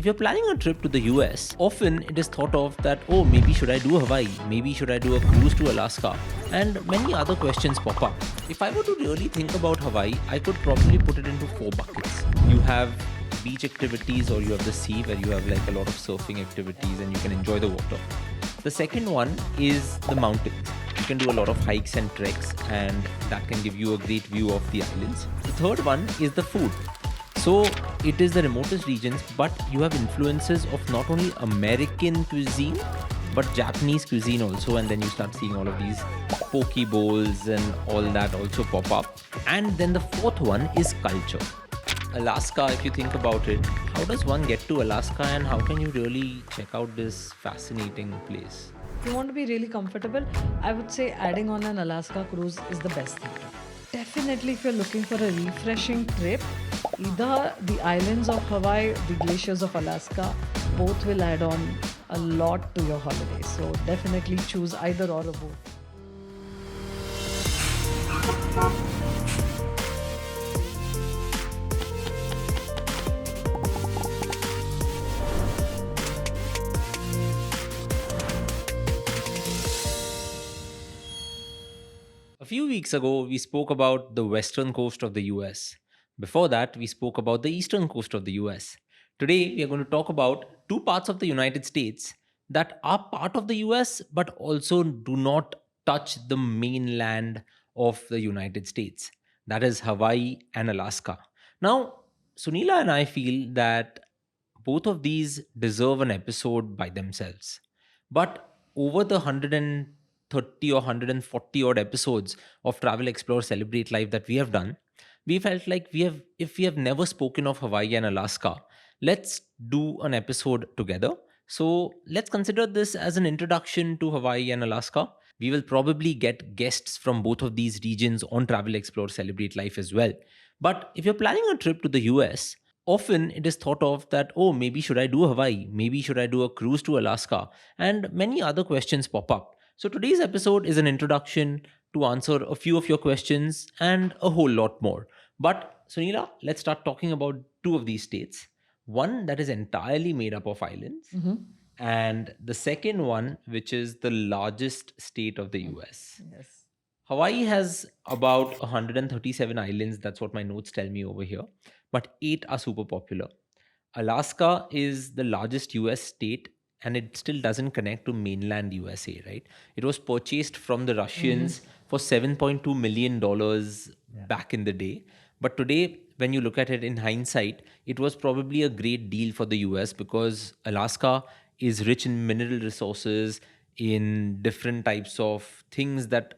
if you're planning a trip to the US, often it is thought of that, oh, maybe should I do Hawaii? Maybe should I do a cruise to Alaska? And many other questions pop up. If I were to really think about Hawaii, I could probably put it into 4 buckets. You have beach activities, or you have the sea where you have like a lot of surfing activities and you can enjoy the water. The second one is the mountains. You can do a lot of hikes and treks, and that can give you a great view of the islands. The third one is the food. So it is the remotest regions, but you have influences of not only American cuisine, but Japanese cuisine also. And then you start seeing all of these poke bowls and all that also pop up. And then the fourth one is culture. Alaska, if you think about it, how does one get to Alaska and how can you really check out this fascinating place? If you want to be really comfortable, I would say adding on an Alaska cruise is the best thing. Definitely, if you're looking for a refreshing trip, either the islands of Hawaii, the glaciers of Alaska, both will add on a lot to your holiday. So definitely choose either or both. A few weeks ago, we spoke about the western coast of the US. Before that, we spoke about the eastern coast of the US. Today, we are going to talk about 2 parts of the United States that are part of the US but also do not touch the mainland of the United States. That is Hawaii and Alaska. Now, Sunila and I feel that both of these deserve an episode by themselves. But over the 130 or 140 odd episodes of Travel, Explore, Celebrate Life that we have done, we felt like if we have never spoken of Hawaii and Alaska, let's do an episode together. So let's consider this as an introduction to Hawaii and Alaska. We will probably get guests from both of these regions on Travel, Explore, Celebrate Life as well. But if you're planning a trip to the US, often it is thought of that, oh, maybe should I do Hawaii? Maybe should I do a cruise to Alaska? And many other questions pop up. So today's episode is an introduction to answer a few of your questions and a whole lot more. But Sunila, let's start talking about 2 of these states. One that is entirely made up of islands, and the second one, which is the largest state of the US. Yes. Hawaii has about 137 islands. That's what my notes tell me over here. But 8 are super popular. Alaska is the largest US state, and it still doesn't connect to mainland USA, right? It was purchased from the Russians for $7.2 million back in the day. But today, when you look at it in hindsight, it was probably a great deal for the US because Alaska is rich in mineral resources, in different types of things that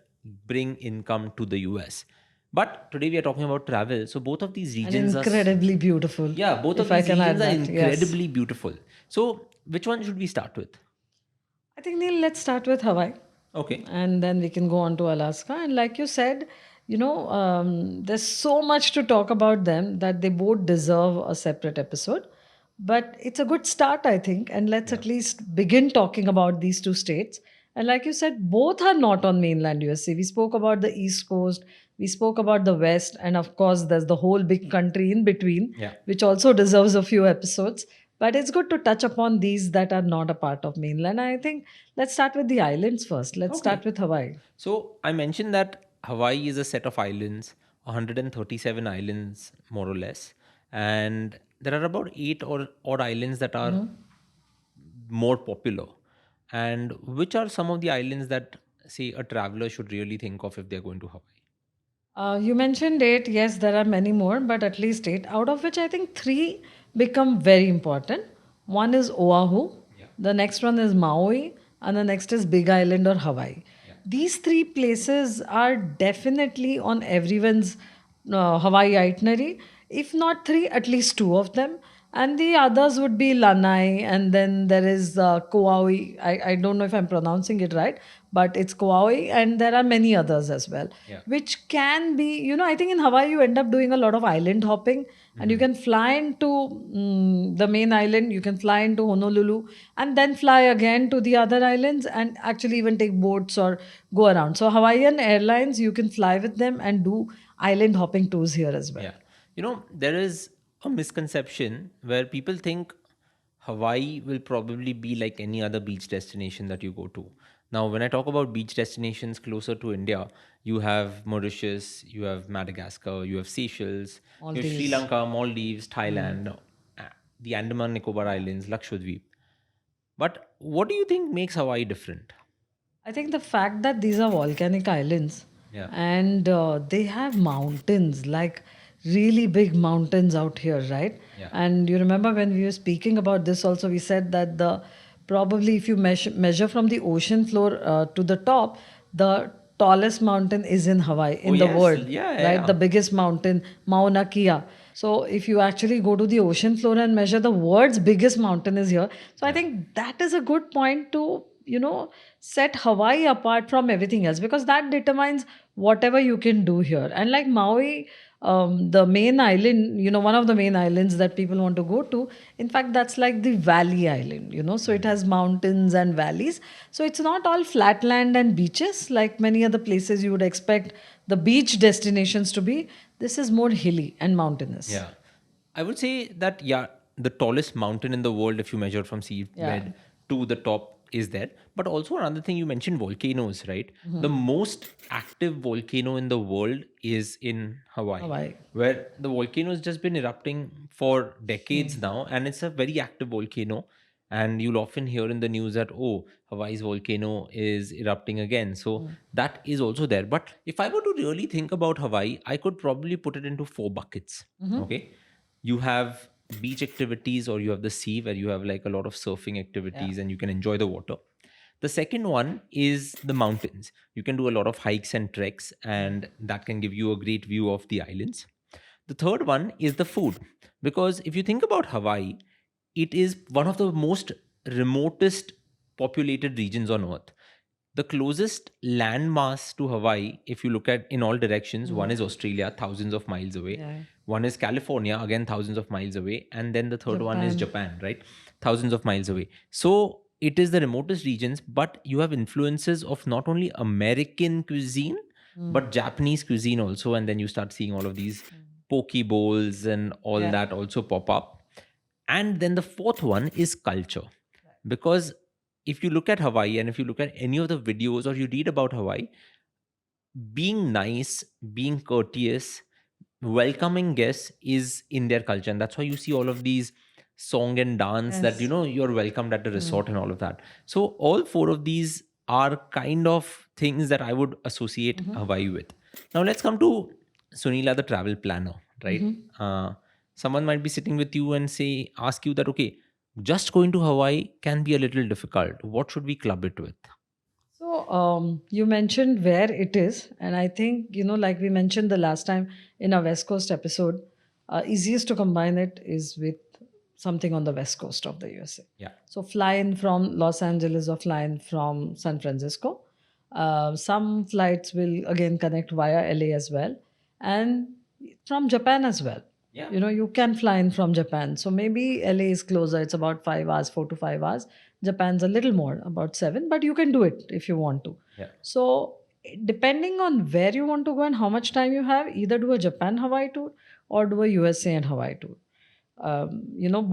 bring income to the US. But today we are talking about travel. So both of these regions And incredibly beautiful. both of if I these can regions add are that, yes. incredibly beautiful. So which one should we start with? I think, Neil, let's start with Hawaii. Okay. And then we can go on to Alaska. And like you said, there's so much to talk about them that they both deserve a separate episode. But it's a good start, I think. And let's at least begin talking about these 2 states. And like you said, both are not on mainland USA. We spoke about the East Coast, we spoke about the West, and of course, there's the whole big country in between, which also deserves a few episodes. But it's good to touch upon these that are not a part of mainland. I think let's start with the islands first. Let's start with Hawaii. So I mentioned that Hawaii is a set of islands, 137 islands more or less. And there are about 8 or odd islands that are more popular. And which are some of the islands that, say, a traveler should really think of if they're going to Hawaii? You mentioned 8. Yes, there are many more, but at least 8, out of which I think 3 become very important. One is Oahu, the next one is Maui, and the next is Big Island or Hawaii. These 3 places are definitely on everyone's Hawaii itinerary. If not 3, at least 2 of them. And the others would be Lanai, and then there is Kauai. I don't know if I'm pronouncing it right, but it's Kauai, and there are many others as well, which can be, I think in Hawaii you end up doing a lot of island hopping, and you can fly into the main island, you can fly into Honolulu, and then fly again to the other islands, and actually even take boats or go around. So Hawaiian Airlines, you can fly with them and do island hopping tours here as well. There is a misconception where people think Hawaii will probably be like any other beach destination that you go to. Now, when I talk about beach destinations closer to India, you have Mauritius, you have Madagascar, you have Seychelles, All you have Sri these. Lanka, Maldives, Thailand, the Andaman Nicobar Islands, Lakshadweep. But what do you think makes Hawaii different? I think the fact that these are volcanic islands Yeah. and they have mountains, like really big mountains out here, right? Yeah. And you remember when we were speaking about this also, we said that the probably if you measure from the ocean floor to the top, the tallest mountain is in Hawaii, Oh, in the yes. world, Yeah, yeah, right? yeah. The biggest mountain, Mauna Kea. So if you actually go to the ocean floor and measure, the world's biggest mountain is here. So I Yeah. think that is a good point to set Hawaii apart from everything else, because that determines whatever you can do here. And like Maui, the main island, one of the main islands that people want to go to, in fact, that's like the valley island, so it has mountains and valleys. So it's not all flatland and beaches like many other places you would expect the beach destinations to be. This is more hilly and mountainous. Yeah. I would say that, yeah, the tallest mountain in the world, if you measure from Yeah. seabed to the top, is there. But also, another thing you mentioned volcanoes, right? The Mm-hmm. most active volcano in the world is in Hawaii, Hawaii. where the volcano has just been erupting for decades now, and it's a very active volcano. And you'll often hear in the news that, oh, Hawaii's volcano is erupting again. So that is also there. But if I were to really think about Hawaii, I could probably put it into four buckets. Okay. You have beach activities, or you have the sea where you have like a lot of surfing Yeah. activities and you can enjoy the water. The second one is the mountains. You can do a lot of hikes and treks, and that can give you a great view of the islands. The third one is the food. Because if you think about Hawaii, it is one of the most remotest populated regions on earth. The closest landmass to Hawaii, if you look at in all directions, one is Australia, thousands of miles away. Yeah. One is California, again, thousands of miles away. And then the third one is Japan. Japan, right? Thousands of miles away. So it is the remotest regions, but you have influences of not only American cuisine, but Japanese cuisine also. And then you start seeing all of these poke bowls and all Yeah. that also pop up. And then the fourth one is culture. Because if you look at Hawaii and if you look at any of the videos or you read about Hawaii, being nice, being courteous, welcoming guests is in their culture. And that's why you see all of these song and dance that, Yes. you're welcomed at the resort and all of that. So all four of these are kind of things that I would associate Hawaii with. Now let's come to Sunila, the travel planner, right? Someone might be sitting with you and ask you that, okay, just going to Hawaii can be a little difficult. What should we club it with? So, you mentioned where it is, and I think, like we mentioned the last time in our West Coast episode, easiest to combine it is with something on the West Coast of the USA. Yeah. So, fly in from Los Angeles or fly in from San Francisco. Some flights will again connect via LA as well, and from Japan as well. Yeah. You can fly in from Japan. So maybe LA is closer. It's about 5 hours, 4 to 5 hours. Japan's a little more, about 7, but you can do it if you want to. Yeah. So depending on where you want to go and how much time you have, either do a Japan Hawaii tour or do a USA and Hawaii tour.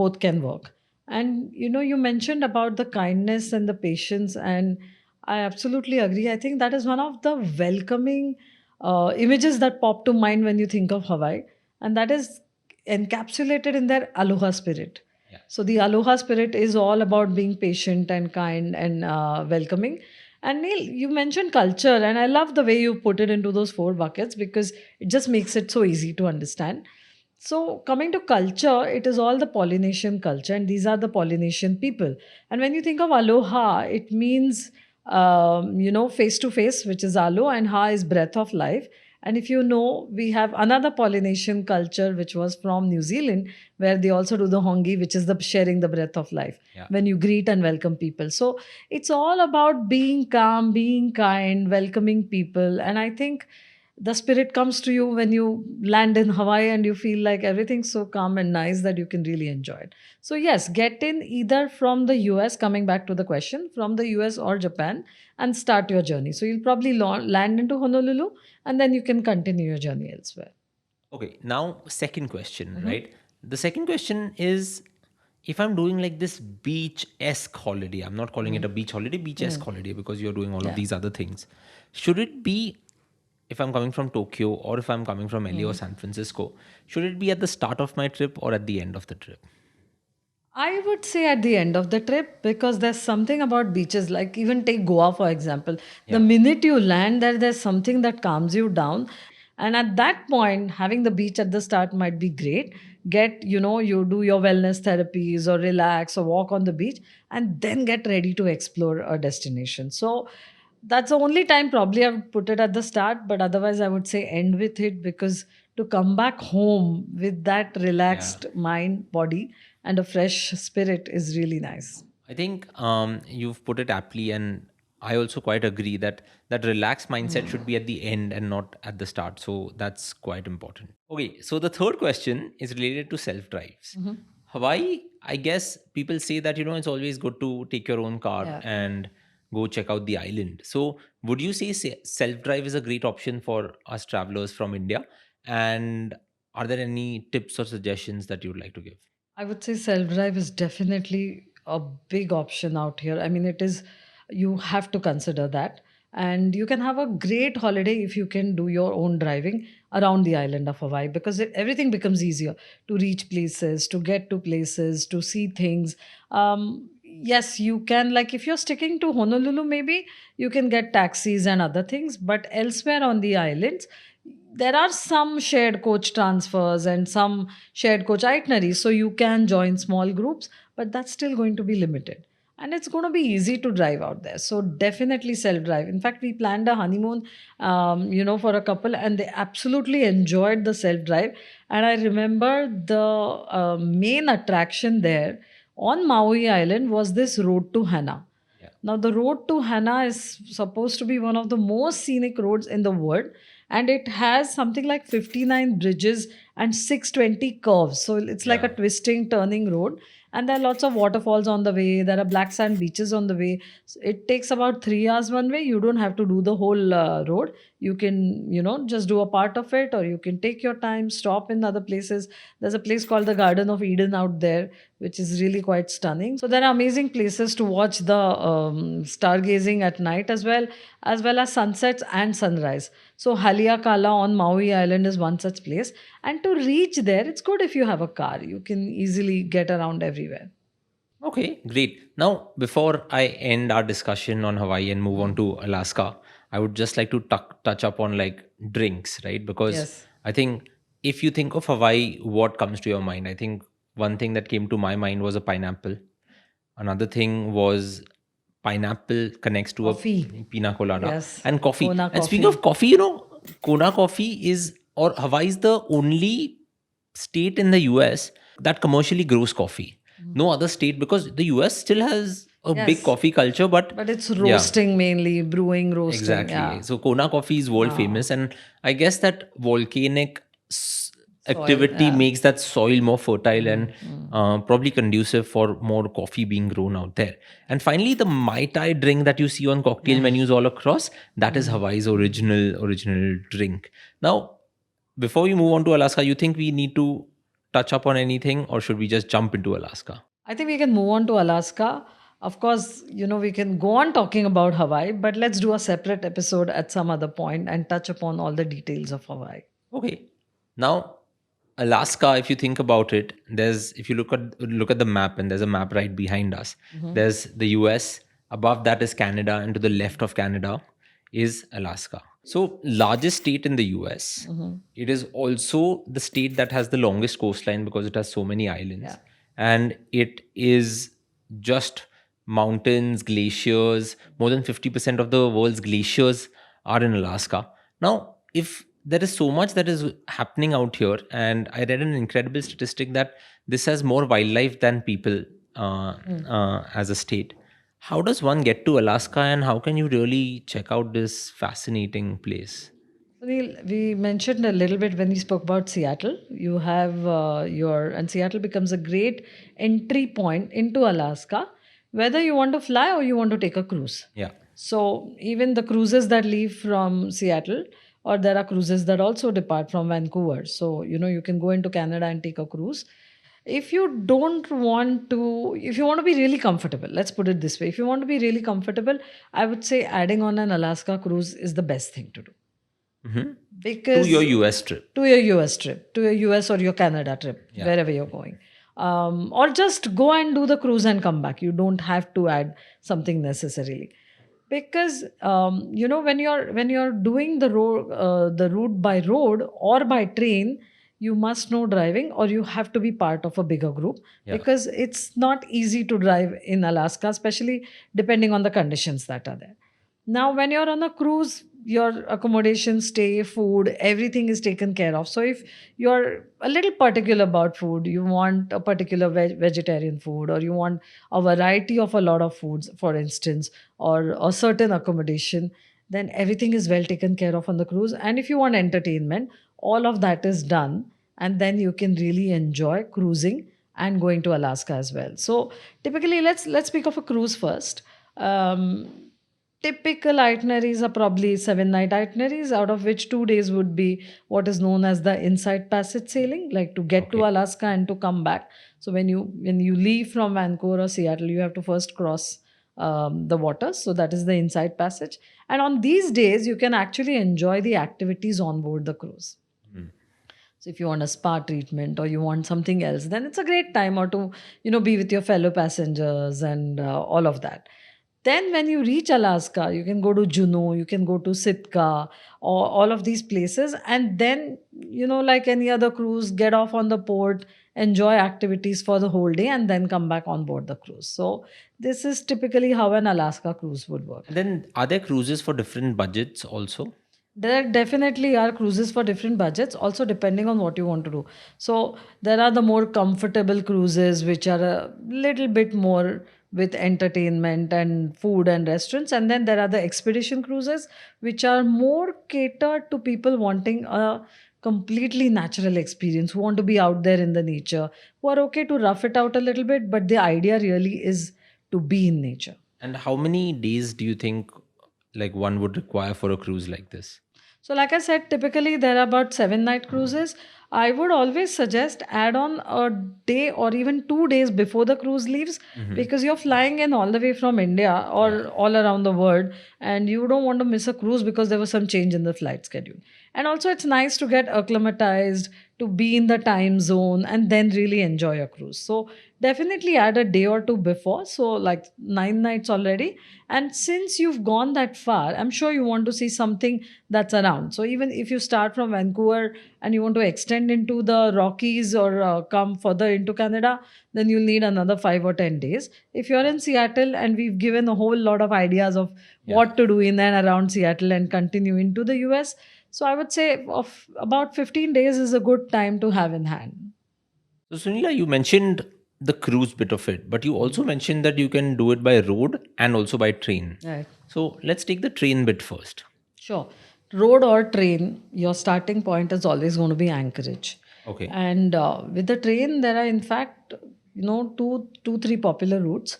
Both can work. And you mentioned about the kindness and the patience, and I absolutely agree. I think that is one of the welcoming images that pop to mind when you think of Hawaii, and that is encapsulated in their Aloha Spirit. Yeah. So the Aloha Spirit is all about being patient and kind and welcoming. And Neil, you mentioned culture, and I love the way you put it into those four buckets because it just makes it so easy to understand. So, coming to culture, it is all the Polynesian culture, and these are the Polynesian people. And when you think of aloha, it means, face to face, which is alo, and ha is breath of life. And if you know, we have another Polynesian culture, which was from New Zealand, where they also do the hongi, which is the sharing the breath of life Yeah. when you greet and welcome people. So, it's all about being calm, being kind, welcoming people. And I think the spirit comes to you when you land in Hawaii and you feel like everything's so calm and nice that you can really enjoy it. So, yes, get in either from the US, coming back to the question, from the US or Japan, and start your journey. So, you'll probably land into Honolulu and then you can continue your journey elsewhere. Okay, now second question, right? The second question is if I'm doing like this beach-esque holiday, I'm not calling it a beach holiday, beach-esque holiday, because you're doing all of Yeah. these other things. Should it be, if I'm coming from Tokyo or if I'm coming from LA or San Francisco, should it be at the start of my trip or at the end of the trip? I would say at the end of the trip, because there's something about beaches, like even take Goa for example. The Yeah. minute you land there, there's something that calms you down. And at that point, having the beach at the start might be great. You do your wellness therapies or relax or walk on the beach and then get ready to explore a destination. So that's the only time probably I would put it at the start, but otherwise I would say end with it, because to come back home with that Yeah. relaxed mind, body, and a fresh spirit is really nice. I think you've put it aptly, and I also quite agree that that relaxed mindset should be at the end and not at the start. So that's quite important. Okay, so the third question is related to self drives. Hawaii, I guess people say that it's always good to take your own car Yeah. and go check out the island. So would you say self drive is a great option for us travelers from India? And are there any tips or suggestions that you'd like to give? I would say self drive is definitely a big option out here. I mean, it is, you have to consider that. And you can have a great holiday if you can do your own driving around the island of Hawaii, because everything becomes easier to reach places, to get to places, to see things. Yes, you can, like, if you're sticking to Honolulu, maybe you can get taxis and other things, but elsewhere on the islands, there are some shared coach transfers and some shared coach itineraries, so you can join small groups, but that's still going to be limited, and it's going to be easy to drive out there. So definitely self drive. In fact, we planned a honeymoon for a couple, and they absolutely enjoyed the self drive. And I remember the main attraction there on Maui Island was this road to Hana. Yeah. Now, the road to Hana is supposed to be one of the most scenic roads in the world, and it has something like 59 bridges and 620 curves. So it's like a Yeah. twisting, turning road. And there are lots of waterfalls on the way. There are black sand beaches on the way. So it takes about 3 hours one way. You don't have to do the whole road. You can, just do a part of it, or you can take your time, stop in other places. There's a place called the Garden of Eden out there, which is really quite stunning. So there are amazing places to watch the stargazing at night, as well as sunsets and sunrise. So Haleakalā on Maui Island is one such place. And to reach there, it's good if you have a car. You can easily get around everywhere. Okay, great. Now, before I end our discussion on Hawaii and move on to Alaska, I would just like to touch up on like drinks, right? Because Yes. I think if you think of Hawaii, what comes to your mind? I think one thing that came to my mind was a pineapple. Another thing was pineapple connects to a Coffee. pina colada Yes. and coffee. Kona And speaking of coffee. coffee, Kona coffee is, or Hawaii is the only state in the US that commercially grows coffee. No other state, because the US still has a big Yes. coffee culture, but But it's yeah, roasting mainly, brewing, roasting. exactly. Yeah. So Kona coffee is world famous, and I guess that volcanic Soil. activity Yeah. makes that soil more fertile and probably conducive for more coffee being grown out there. And finally, the Mai Tai drink that you see on cocktail menus all across, that is Hawaii's original drink. Now, before we move on to Alaska, you think we need to touch up on anything, or should we just jump into Alaska? I think we can move on to Alaska. Of course, we can go on talking about Hawaii, but let's do a separate episode at some other point and touch upon all the details of Hawaii. Okay. Now, Alaska, if you think about it, there's, if you look at the map, and there's a map right behind us. There's the US, above that is Canada, and to the left of Canada is Alaska. So, largest state in the US. It is also the state that has the longest coastline because it has so many islands. Yeah. And it is just mountains, glaciers. More than 50% of the world's glaciers are in Alaska. Now, if there is so much that is happening out here, and I read an incredible statistic that this has more wildlife than people as a state. How does one get to Alaska, and how can you really check out this fascinating place? Sunil, we mentioned a little bit when we spoke about Seattle. You have and Seattle becomes a great entry point into Alaska, whether you want to fly or you want to take a cruise. Yeah. So even the cruises that leave from Seattle, or there are cruises that also depart from Vancouver. So, you can go into Canada and take a cruise. If you don't want to, if you want to be really comfortable, let's put it this way. If you want to be really comfortable, I would say adding on an Alaska cruise is the best thing to do. To your Because US trip. to your US trip, to your US or your Canada trip, wherever you're going. Or just go and do the cruise and come back. You don't have to add something necessarily. Because when you're doing the route by road or by train, you must know driving or you have to be part of a bigger group, because it's not easy to drive in Alaska, especially depending on the conditions that are there. Now, when you're on a cruise, your accommodation, stay, food, everything is taken care of. So, if you're a little particular about food, you want a particular vegetarian food, or you want a variety of a lot of foods, for instance, or a certain accommodation, then everything is well taken care of on the cruise. And if you want entertainment, all of that is done. And then you can really enjoy cruising and going to Alaska as well. So, typically, let's speak of a cruise first. Typical itineraries are probably 7 night itineraries, out of which 2 days would be what is known as the inside passage sailing, like to get to Alaska and to come back. So when you leave from Vancouver or Seattle, you have to first cross the waters. So that is the inside passage. And on these days, you can actually enjoy the activities on board the cruise. So if you want a spa treatment or you want something else, then it's a great time, or to be with your fellow passengers and all of that. Then, when you reach Alaska, you can go to Juneau, you can go to Sitka, or all of these places, and then, like any other cruise, get off on the port, enjoy activities for the whole day, and then come back on board the cruise. So, this is typically how an Alaska cruise would work. And then are there cruises for different budgets also? There definitely are cruises for different budgets, also depending on what you want to do. So there are the more comfortable cruises, which are a little bit more with entertainment and food and restaurants. And then there are the expedition cruises, which are more catered to people wanting a completely natural experience, who want to be out there in the nature, who are okay to rough it out a little bit. But the idea really is to be in nature. And how many days do you think like one would require for a cruise like this? So, like I said, typically there are about 7 night cruises. I would always suggest add on a day or even 2 days before the cruise leaves, because you're flying in all the way from India or all around the world, and you don't want to miss a cruise because there was some change in the flight schedule. And also, it's nice to get acclimatized, to be in the time zone, and then really enjoy a cruise. So, definitely add a day or two before. So, like 9 nights already. And since you've gone that far, I'm sure you want to see something that's around. So, even if you start from Vancouver and you want to extend into the Rockies or come further into Canada, then you'll need another 5 or 10 days. If you're in Seattle, and we've given a whole lot of ideas of what to do in and around Seattle and continue into the US. So, I would say of about 15 days is a good time to have in hand. So Sunila, you mentioned the cruise bit of it, but you also mentioned that you can do it by road and also by train. Right. So let's take the train bit first. Sure. Road or train, your starting point is always going to be Anchorage. Okay. And with the train, there are in fact, three popular routes.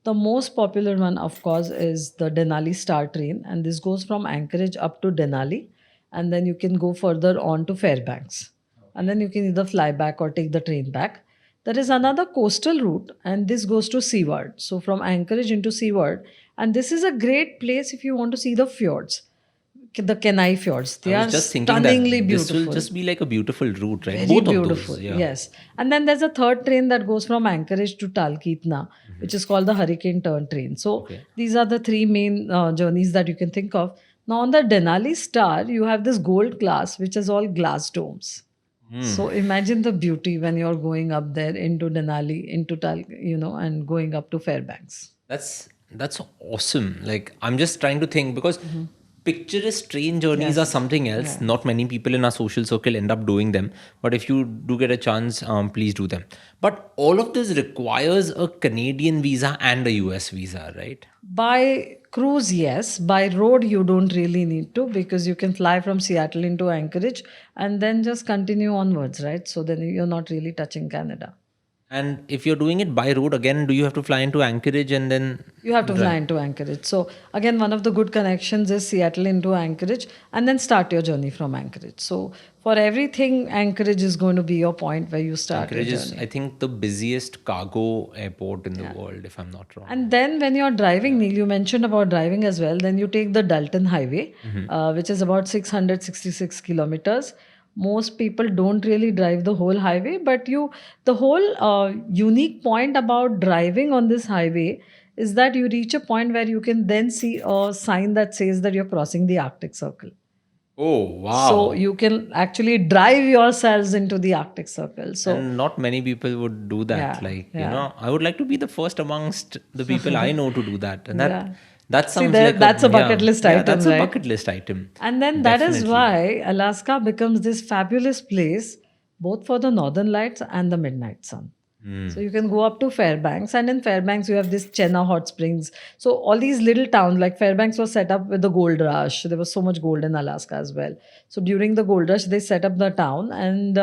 The most popular one, of course, is the Denali Star train, and this goes from Anchorage up to Denali, and then you can go further on to Fairbanks, and then you can either fly back or take the train back. There is another coastal route, and this goes to Seaward. So from Anchorage into Seaward, and this is a great place if you want to see the fjords, the Kenai fjords. They I are was just thinking stunningly that this beautiful. will just be like a beautiful route, right? Very Both beautiful. of those. Yeah. Yes. And then there's a third train that goes from Anchorage to Talkeetna, which is called the Hurricane Turn train. So these are the three main journeys that you can think of. Now on the Denali Star, you have this gold class, which is all glass domes. So imagine the beauty when you're going up there into Denali, into and going up to Fairbanks. That's awesome. Like I'm just trying to think, because picturesque train journeys are something else. Not many people in our social circle end up doing them, but if you do get a chance, please do them. But all of this requires a Canadian visa and a US visa, right? By cruise, yes. By road, you don't really need to, because you can fly from Seattle into Anchorage and then just continue onwards, right? So then you're not really touching Canada. And if you're doing it by road, again, do you have to fly into Anchorage and then You have to fly drive? into Anchorage. So again, one of the good connections is Seattle into Anchorage, and then start your journey from Anchorage. So for everything, Anchorage is going to be your point where you start your Anchorage is, I journey. think, the busiest cargo airport in the world, if I'm not wrong. And then when you're driving, Neil, you mentioned about driving as well. Then you take the Dalton Highway, which is about 666 kilometers. Most people don't really drive the whole highway, but the whole unique point about driving on this highway is that you reach a point where you can then see a sign that says that you're crossing the Arctic Circle. Oh, So wow. you can actually drive yourselves into the Arctic Circle. So And not many people would do that. yeah, Like, yeah. I would like to be the first amongst the people I know to do that. And that Yeah. that See, sounds like that's a bucket list yeah, item, that's a right? bucket list item. And then that is Definitely. why Alaska becomes this fabulous place both for the northern lights and the midnight sun. So you can go up to Fairbanks, and in Fairbanks you have this Chenna hot springs. So all these little towns, like Fairbanks was set up with the gold rush. There was so much gold in Alaska as well. So during the gold rush, they set up the town, and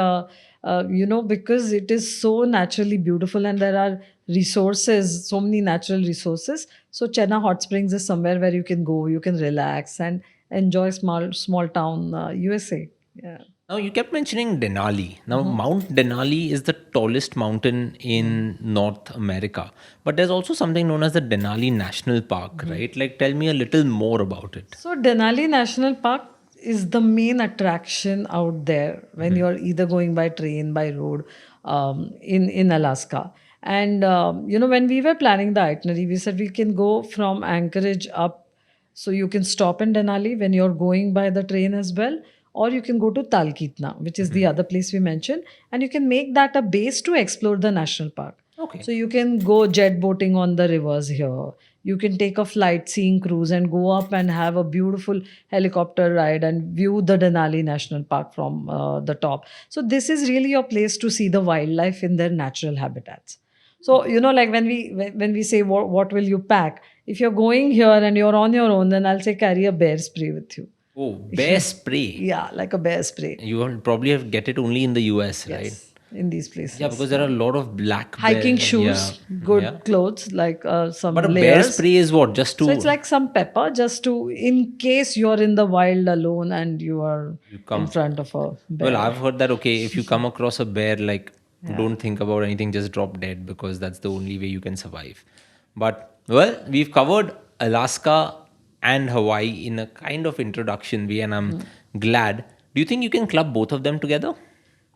because it is so naturally beautiful and there are resources, so many natural resources. So Chenna hot springs is somewhere where you can go, you can relax and enjoy small town USA. Yeah. Now, you kept mentioning Denali. Now, Mount Denali is the tallest mountain in North America. But there's also something known as the Denali National Park, right? Like, tell me a little more about it. So Denali National Park is the main attraction out there when you're either going by train, by road, in Alaska. And when we were planning the itinerary, we said we can go from Anchorage up, so you can stop in Denali when you're going by the train as well, or you can go to Talkeetna, which is the other place we mentioned, and you can make that a base to explore the national park. Okay. So you can go jet boating on the rivers here. You can take a flight seeing cruise and go up and have a beautiful helicopter ride and view the Denali National Park from the top. So this is really your place to see the wildlife in their natural habitats. So like when we say what will you pack? If you're going here and you're on your own, then I'll say carry a bear spray with you. Oh, bear spray. Yeah, like a bear spray. You will probably have get it only in the US, right? Yes, in these places. Yeah, because there are a lot of black Hiking bear. shoes, Yeah. good Yeah. clothes, like some But a bear layers. spray is what? Just So to it's like some pepper, just to in case you're in the wild alone and you are you in come. front of a bear. Well, I've heard that, okay, if you come across a bear, like, don't think about anything, just drop dead because that's the only way you can survive. But, well, we've covered Alaska and Hawaii in a kind of introduction way, and I'm glad. Do you think you can club both of them together?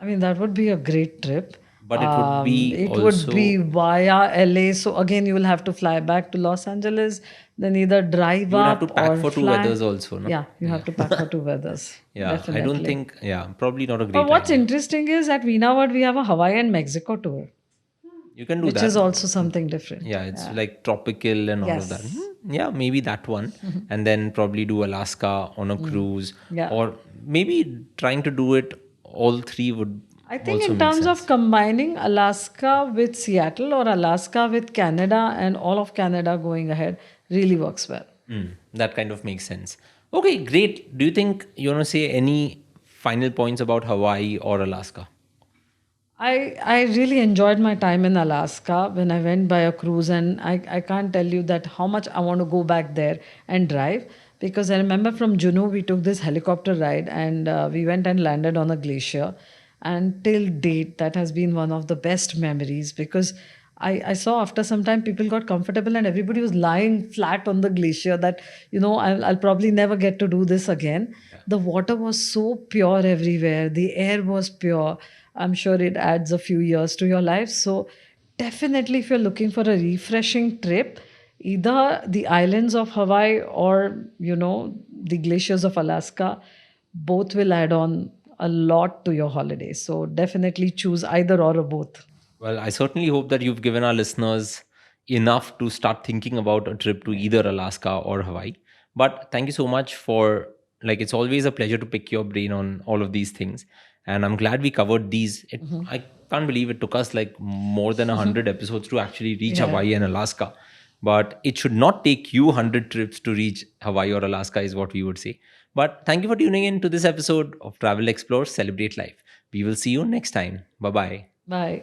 I mean, that would be a great trip. But it would be It would be also, via LA. So again, you will have to fly back to Los Angeles, then either drive you would have up to pack or for two fly. weathers also, no? Yeah, you have to pack for two weathers. Yeah, I don't Definitely. think, yeah, probably not a But great what's idea. interesting is at Vinawad, we have a Hawaii and Mexico tour, You can do which that. is also something different. Yeah, it's like tropical and all of that. Yes. Yeah, maybe that one. And then probably do Alaska on a cruise. Yeah. Or maybe trying to do it all three would I think also in make terms sense. of combining Alaska with Seattle or Alaska with Canada and all of Canada going ahead really works well. That kind of makes sense. Okay, great. Do you think you want to say any final points about Hawaii or Alaska? I really enjoyed my time in Alaska when I went by a cruise, and I can't tell you that how much I want to go back there and drive, because I remember from Juneau we took this helicopter ride, and we went and landed on a glacier, and till date that has been one of the best memories, because I saw after some time people got comfortable and everybody was lying flat on the glacier, that I'll probably never get to do this again. The water was so pure everywhere, the air was pure. I'm sure it adds a few years to your life. So definitely, if you're looking for a refreshing trip, either the islands of Hawaii or the glaciers of Alaska, both will add on a lot to your holiday. So definitely choose either or both. Well, I certainly hope that you've given our listeners enough to start thinking about a trip to either Alaska or Hawaii. But thank you so much for, like, it's always a pleasure to pick your brain on all of these things. And I'm glad we covered these. I can't believe it took us like more than 100 episodes to actually reach Yeah. Hawaii and Alaska. But it should not take you 100 trips to reach Hawaii or Alaska, is what we would say. But thank you for tuning in to this episode of Travel Explore Celebrate Life. We will see you next time. Bye bye. Bye.